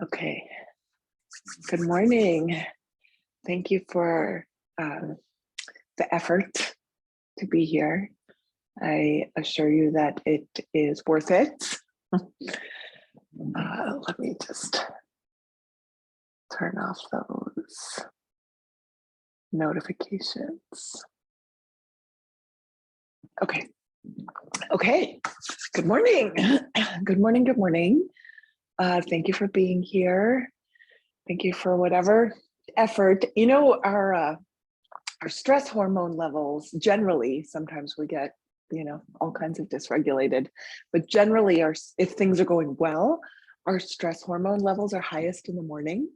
Okay, good morning. Thank you for the effort to be here. I assure you that it is worth it. Let me just turn off those notifications. Okay. Good morning. Good morning. Good morning. Thank you for being here. Thank you for whatever effort. You know, our stress hormone levels generally, sometimes we get, all kinds of dysregulated, but generally if things are going well, our stress hormone levels are highest in the morning.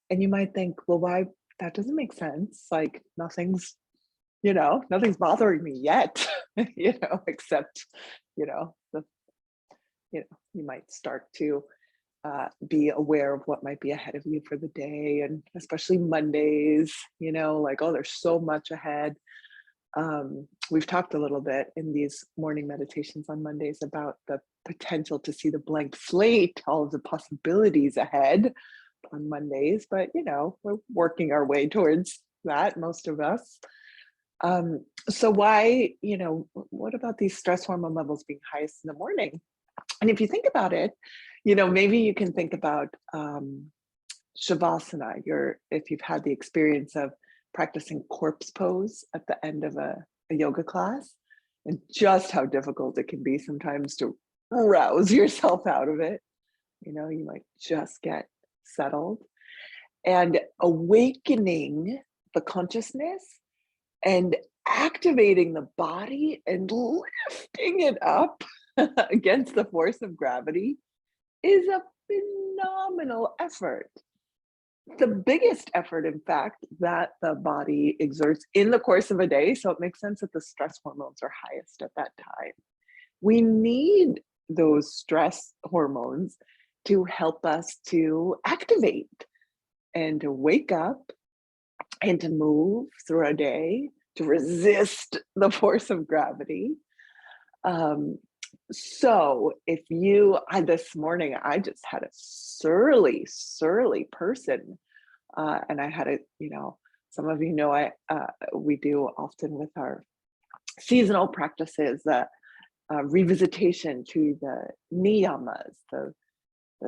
And you might think, well, why? That doesn't make sense. Like nothing's bothering me yet, except, the, you might start to be aware of what might be ahead of you for the day, and especially Mondays, like, oh, there's so much ahead. We've talked a little bit in these morning meditations on Mondays about the potential to see the blank slate, all of the possibilities ahead on Mondays, but we're working our way towards that, most of us. So why, what about these stress hormone levels being highest in the morning? And if you think about it, maybe you can think about Shavasana. If you've had the experience of practicing corpse pose at the end of a yoga class, and just how difficult it can be sometimes to rouse yourself out of it. You might just get settled, and awakening the consciousness and activating the body and lifting it up against the force of gravity is a phenomenal effort. The biggest effort, in fact, that the body exerts in the course of a day. So it makes sense that the stress hormones are highest at that time. We need those stress hormones to help us to activate and to wake up and to move through a day, to resist the force of gravity. So if this morning, I just had a surly person. And I had some of we do often with our seasonal practices, revisitation to the niyamas, the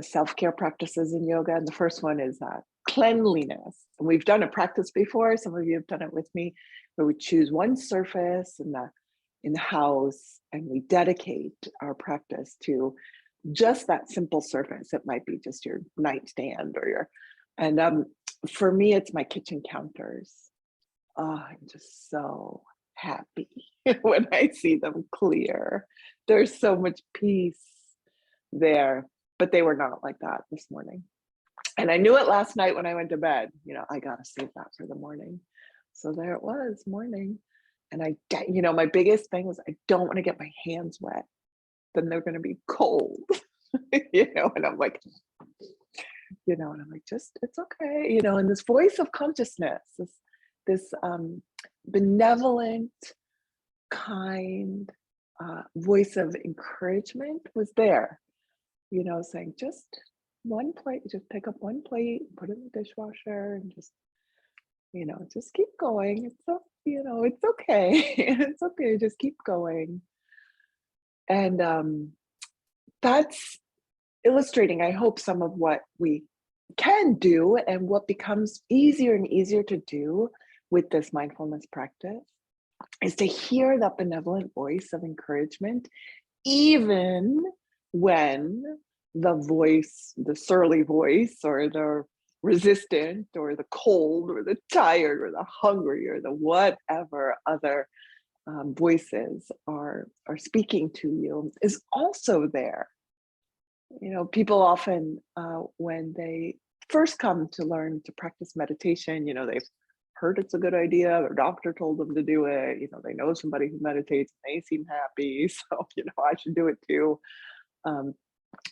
self-care practices in yoga. And the first one is cleanliness. And we've done a practice before. Some of you have done it with me, where we choose one surface in the house, and we dedicate our practice to just that simple surface. It might be just your nightstand and for me, it's my kitchen counters. Oh, I'm just so happy when I see them clear. There's so much peace there, but they were not like that this morning. And I knew it last night when I went to bed. I gotta save that for the morning. So there it was, morning. And my biggest thing was I don't want to get my hands wet. Then they're going to be cold, and I'm like, just, it's okay, and this voice of consciousness, this benevolent, kind voice of encouragement was there, saying just one plate, just pick up one plate, put it in the dishwasher, and just keep going. It's okay. It's okay. Just keep going. And that's illustrating, I hope, some of what we can do and what becomes easier and easier to do with this mindfulness practice is to hear that benevolent voice of encouragement, even when the surly voice, or the resistant, or the cold, or the tired, or the hungry, or the whatever other voices are speaking to you, is also there. People often, when they first come to learn to practice meditation, they've heard it's a good idea, their doctor told them to do it, they know somebody who meditates and they seem happy, so I should do it too.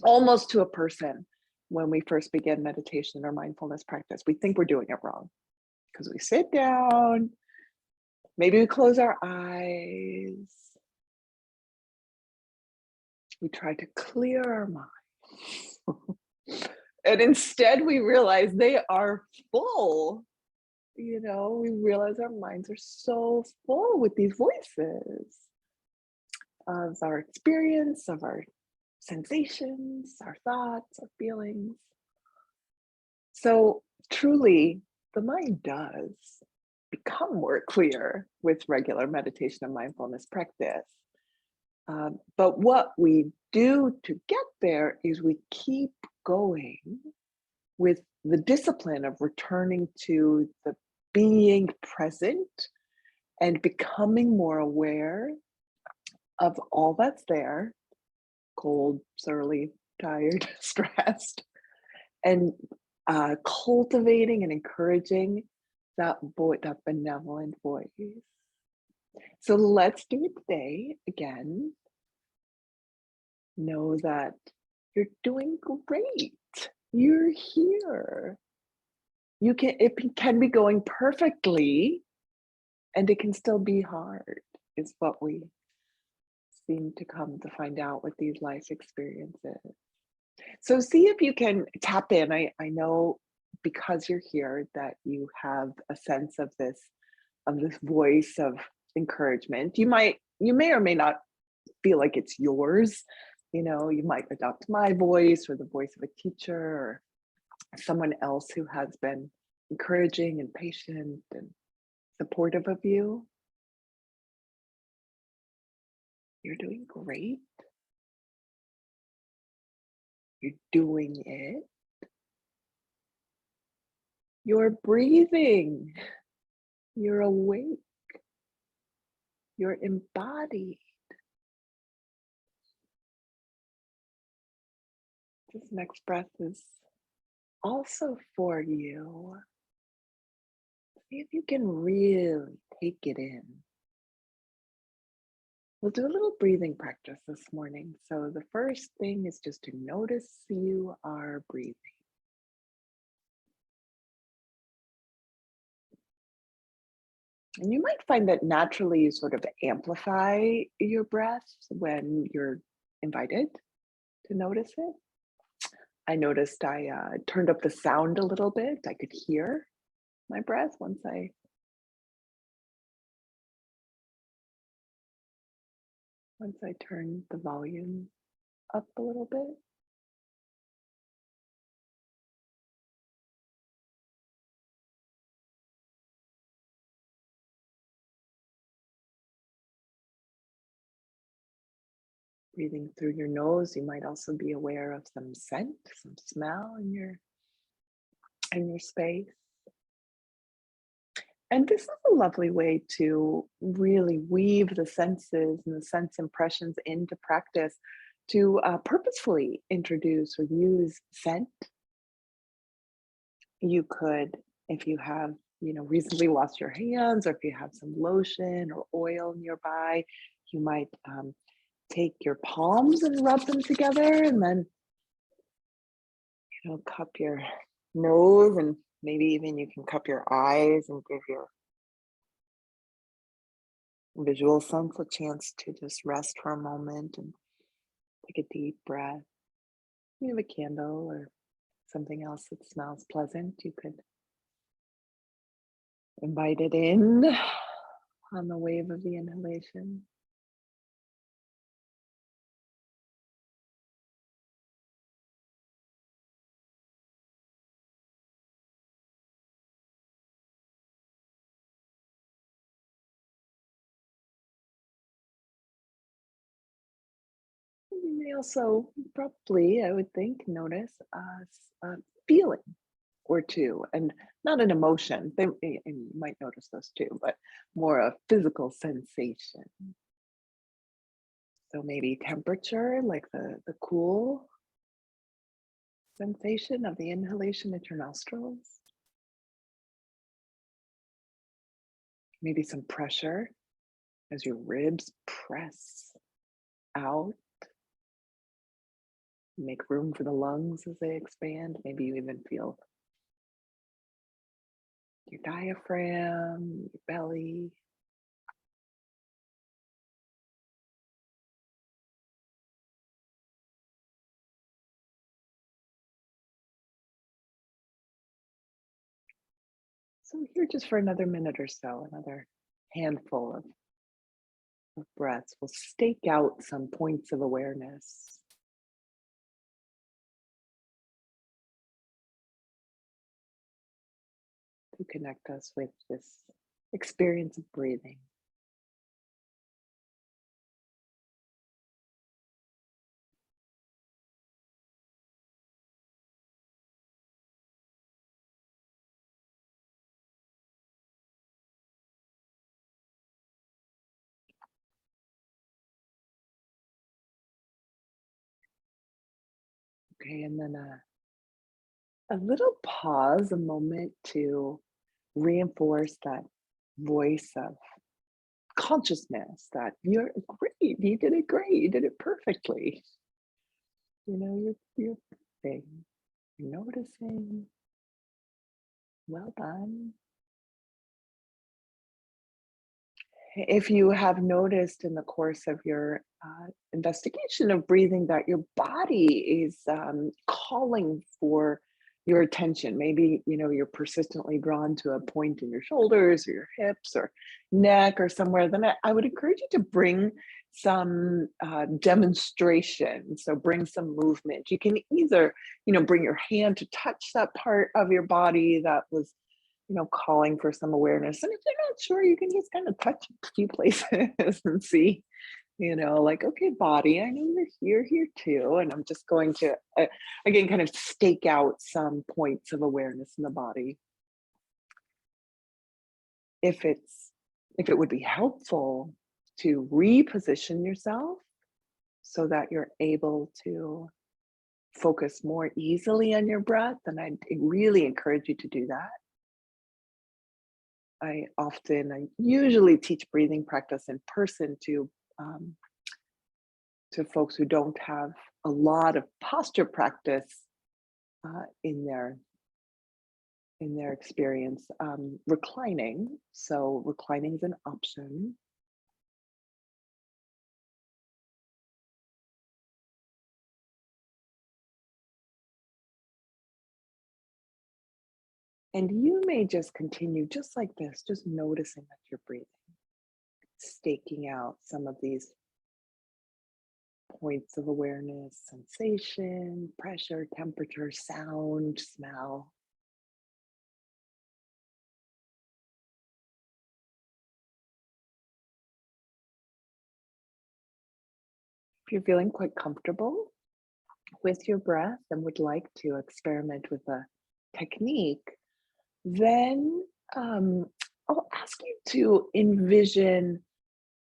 Almost to a person, when we first begin meditation or mindfulness practice, we think we're doing it wrong because we sit down, maybe we close our eyes, we try to clear our mind. And instead we realize they are full. We realize our minds are so full with these voices of our experience, of our sensations, our thoughts, our feelings. So truly, the mind does become more clear with regular meditation and mindfulness practice. But what we do to get there is we keep going with the discipline of returning to the being present and becoming more aware of all that's there, cold, surly, tired, stressed, and cultivating and encouraging that benevolent voice. So let's do it today again. Know that you're doing great. You're here. It can be going perfectly, and it can still be hard, is what we seem to come to find out with these life experiences. So see if you can tap in. I know because you're here that you have a sense of this voice of encouragement. You may or may not feel like it's yours. You might adopt my voice or the voice of a teacher or someone else who has been encouraging and patient and supportive of you. You're doing great. You're doing it. You're breathing. You're awake. You're embodied. This next breath is also for you. See if you can really take it in. We'll do a little breathing practice this morning. So the first thing is just to notice you are breathing. And you might find that naturally you sort of amplify your breath when you're invited to notice it. I noticed I turned up the sound a little bit. I could hear my breath once I turned the volume up a little bit. Breathing through your nose, you might also be aware of some scent, some smell in your space. And this is a lovely way to really weave the senses and the sense impressions into practice to purposefully introduce or use scent. You could, if you have, recently washed your hands, or if you have some lotion or oil nearby, you might take your palms and rub them together, and then, cup your nose, and maybe even you can cup your eyes and give your visual sense a chance to just rest for a moment and take a deep breath. You have a candle or something else that smells pleasant. You could invite it in on the wave of the inhalation. You may also probably, I would think, notice a feeling or two, and not an emotion. And you might notice those too, but more a physical sensation. So maybe temperature, like the cool sensation of the inhalation at your nostrils. Maybe some pressure as your ribs press out. Make room for the lungs as they expand. Maybe you even feel your diaphragm, your belly. So here just for another minute or so, another handful of breaths, we'll stake out some points of awareness to connect us with this experience of breathing. Okay, and then a little pause, a moment to reinforce that voice of consciousness that you're great, you did it great, you did it perfectly. You're breathing, you're noticing, well done. If you have noticed in the course of your investigation of breathing that your body is calling for your attention, maybe you're persistently drawn to a point in your shoulders or your hips or neck or somewhere, then I would encourage you to bring some demonstration. So bring some movement. You can either, bring your hand to touch that part of your body that was calling for some awareness. And if you're not sure, you can just kind of touch a few places and see, like, okay, body, I know you're here too. And I'm just going to, again, kind of stake out some points of awareness in the body. If it would be helpful to reposition yourself so that you're able to focus more easily on your breath, then I really encourage you to do that. I usually teach breathing practice in person um, to folks who don't have a lot of posture practice in their experience. Reclining, so reclining is an option. And you may just continue just like this, just noticing that you're breathing, staking out some of these points of awareness, sensation, pressure, temperature, sound, smell. If you're feeling quite comfortable with your breath and would like to experiment with a technique, then I'll ask you to envision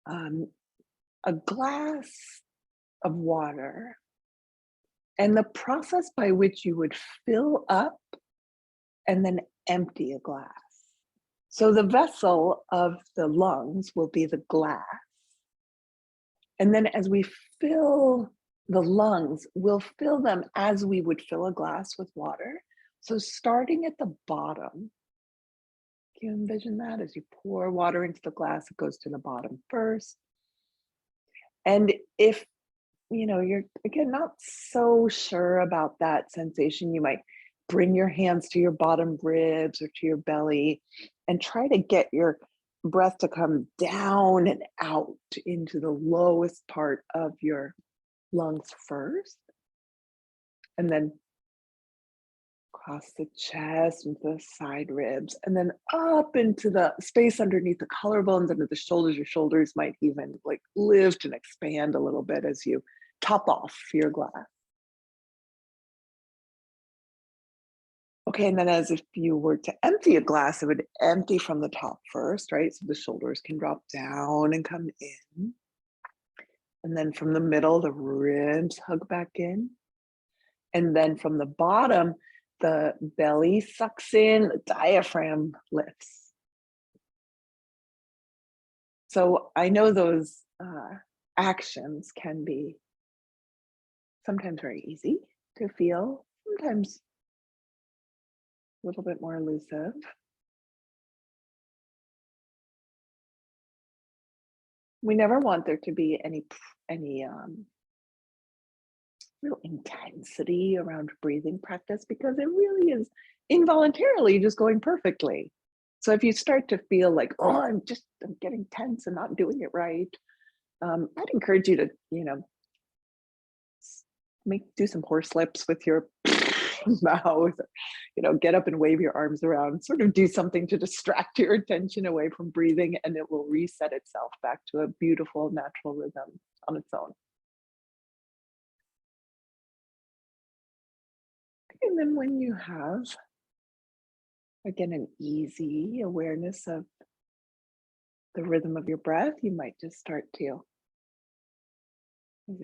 um, a glass of water and the process by which you would fill up and then empty a glass. So the vessel of the lungs will be the glass. And then as we fill the lungs, we'll fill them as we would fill a glass with water. So starting at the bottom, can you envision that? As you pour water into the glass, it goes to the bottom first. And if you're again not so sure about that sensation, you might bring your hands to your bottom ribs or to your belly and try to get your breath to come down and out into the lowest part of your lungs first, and then across the chest into the side ribs, and then up into the space underneath the collarbones, under the shoulders. Your shoulders might even like lift and expand a little bit as you top off your glass. Okay, and then as if you were to empty a glass, it would empty from the top first, right? So the shoulders can drop down and come in. And then from the middle, the ribs hug back in. And then from the bottom, the belly sucks in, the diaphragm lifts. So I know those actions can be sometimes very easy to feel, sometimes a little bit more elusive. We never want there to be any real intensity around breathing practice because it really is involuntarily just going perfectly. So if you start to feel like, oh, I'm getting tense and not doing it right, I'd encourage you to, do some horse lips with your mouth, get up and wave your arms around, sort of do something to distract your attention away from breathing, and it will reset itself back to a beautiful natural rhythm on its own. And then when you have, again, an easy awareness of the rhythm of your breath, you might just start to,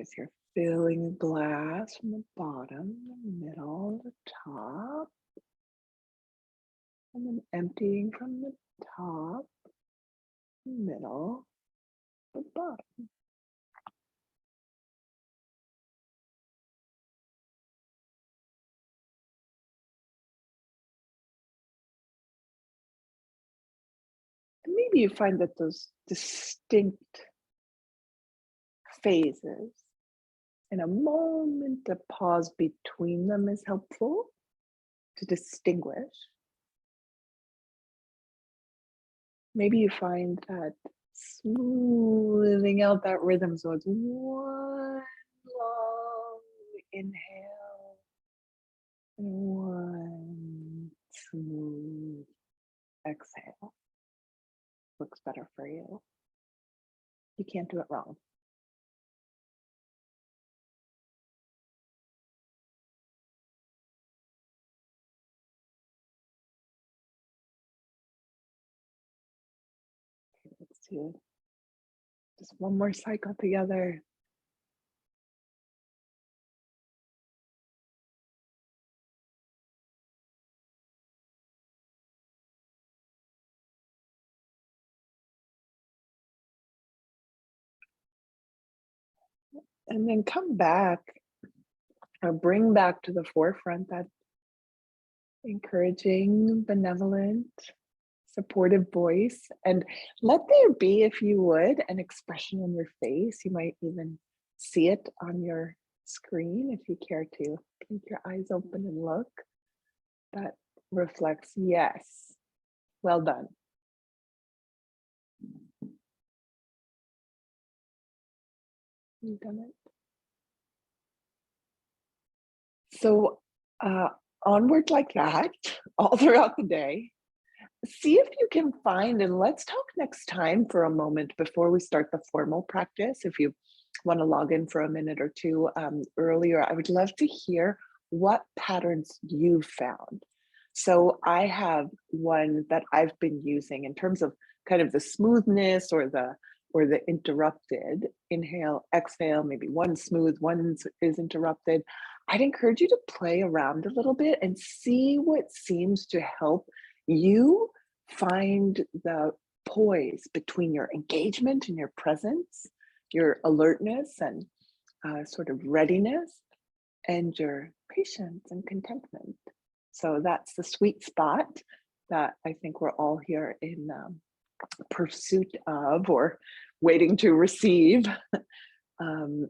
as you're filling the glass from the bottom, the middle, the top, and then emptying from the top, middle, the bottom. And maybe you find that those distinct phases, in a moment to pause between them is helpful to distinguish. Maybe you find that smoothing out that rhythm, so it's one long inhale and one smooth exhale works better for you. You can't do it wrong. Okay, let's do just one more cycle together. And then come back or bring back to the forefront that encouraging, benevolent, supportive voice. And let there be, if you would, an expression on your face. You might even see it on your screen if you care to keep your eyes open and look. That reflects, yes, well done. You've done it. So onward like that, all throughout the day. See if you can find, and let's talk next time for a moment before we start the formal practice. If you want to log in for a minute or two earlier, I would love to hear what patterns you've found. So I have one that I've been using in terms of kind of the smoothness or the interrupted inhale, exhale, maybe one smooth, one is interrupted. I'd encourage you to play around a little bit and see what seems to help you find the poise between your engagement and your presence, your alertness and sort of readiness, and your patience and contentment. So that's the sweet spot that I think we're all here in pursuit of or waiting to receive.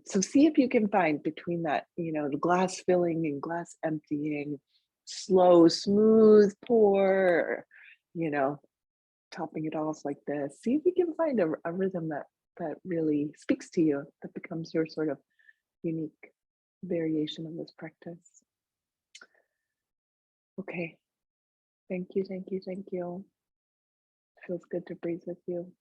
So see if you can find between that, the glass filling and glass emptying, slow, smooth pour, you know, topping it off like this. See if you can find a rhythm that really speaks to you, that becomes your sort of unique variation of this practice. Okay. Thank you, thank you, thank you. Feels good to breathe with you.